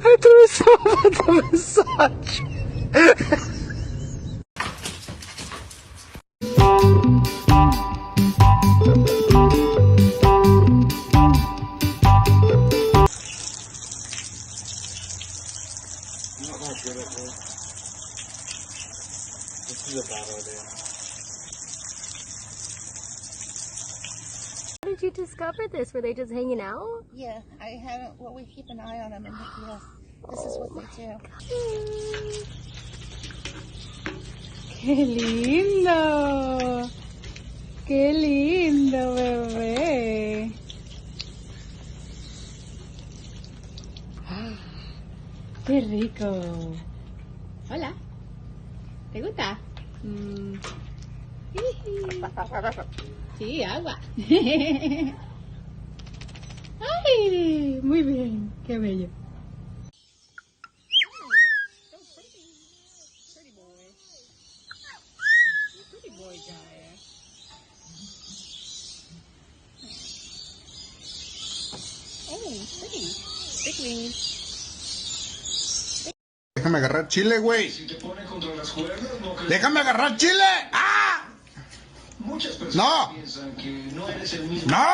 Atravessou a mensagem. This is a bad idea. How did you discover this? Were they just hanging out? Yeah, I haven't. Well, we keep an eye on them, and yeah, this is what they do. ¡Qué lindo! ¡Qué lindo, bebé! ¡Qué rico! Hola. ¿Te gusta? Sí, agua. ¡Ay! Muy bien. ¡Qué bello! Déjame agarrar chile, güey. Déjame agarrar chile. ¡Ah! No. No.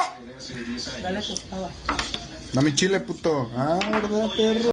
Dame chile, puto. Ah, ¿verdad, perro?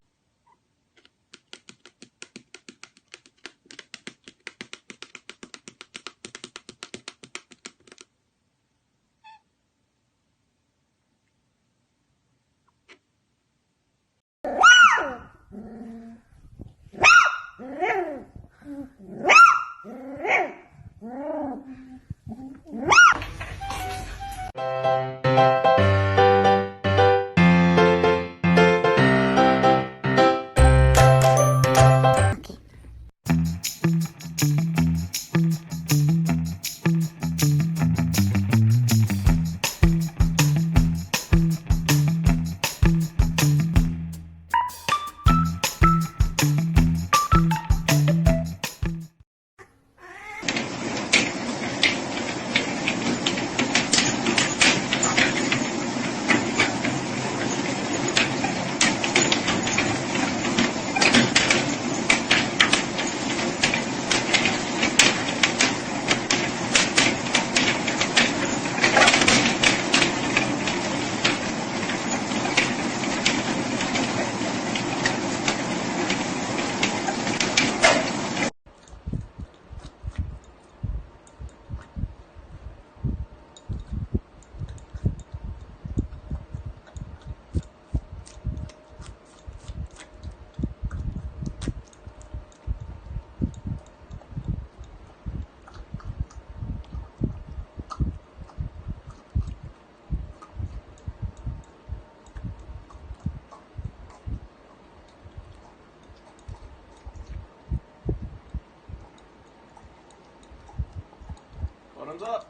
Bottoms up.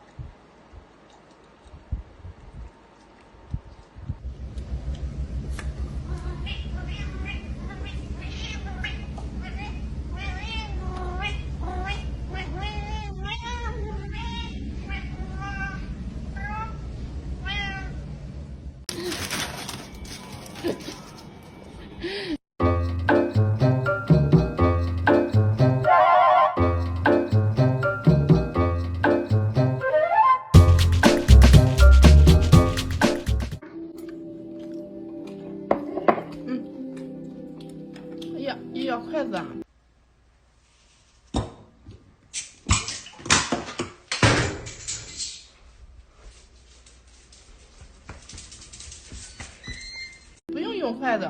Ja, själva.不用用筷子。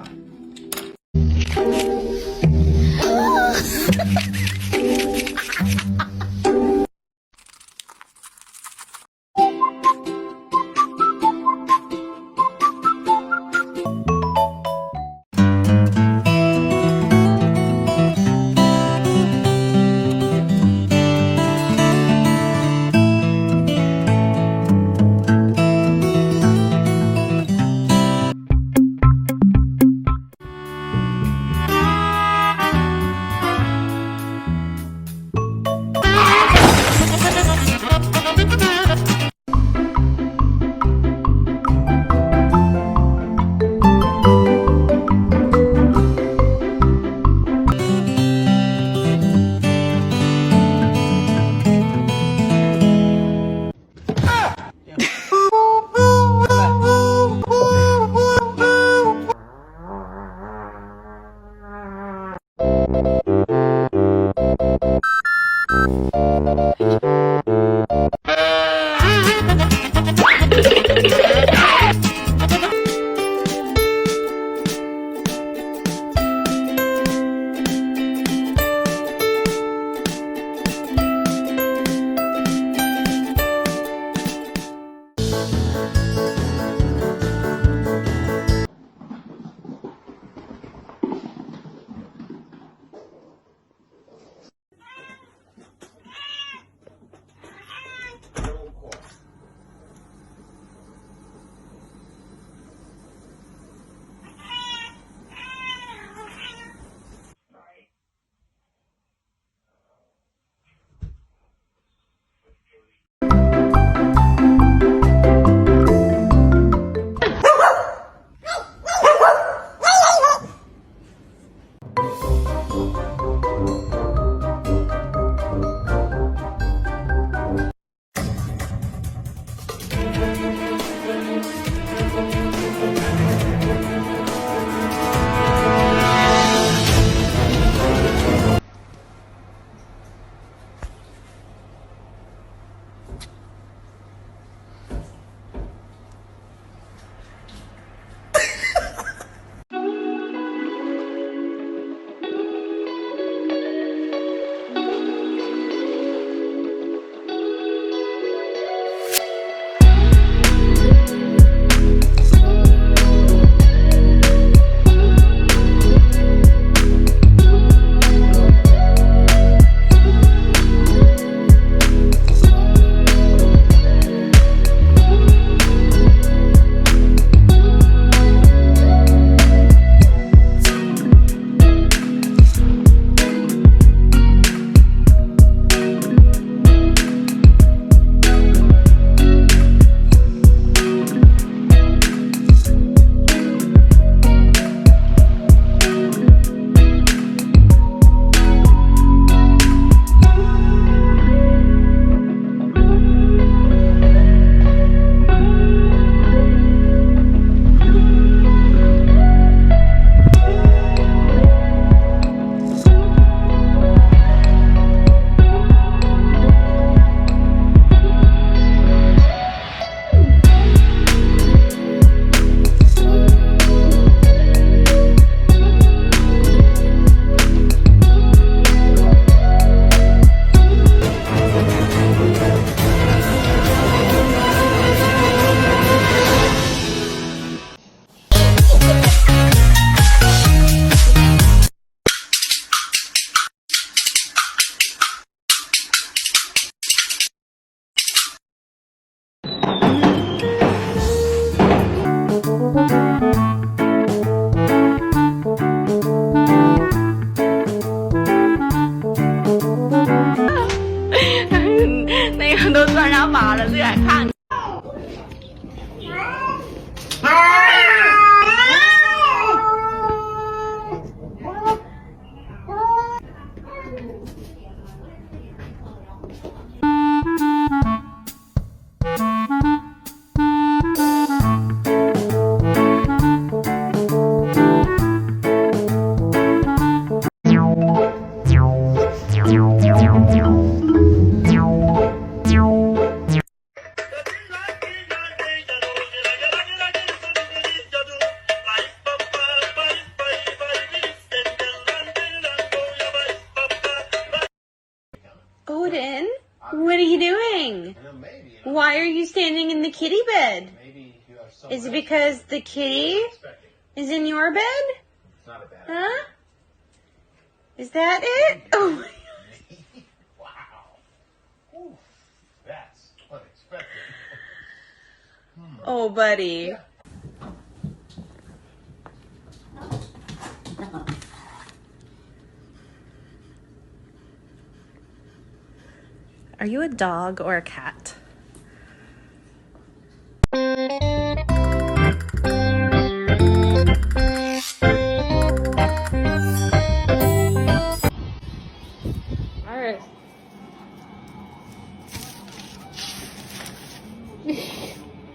那个都算上法了，最爱看。Odin, what are you doing? Why are you standing in the kitty bed? Is it because the kitty is in your bed? Huh? Is that it? Oh my God. Wow. Oof, that's unexpected. Oh, buddy. Are you a dog or a cat?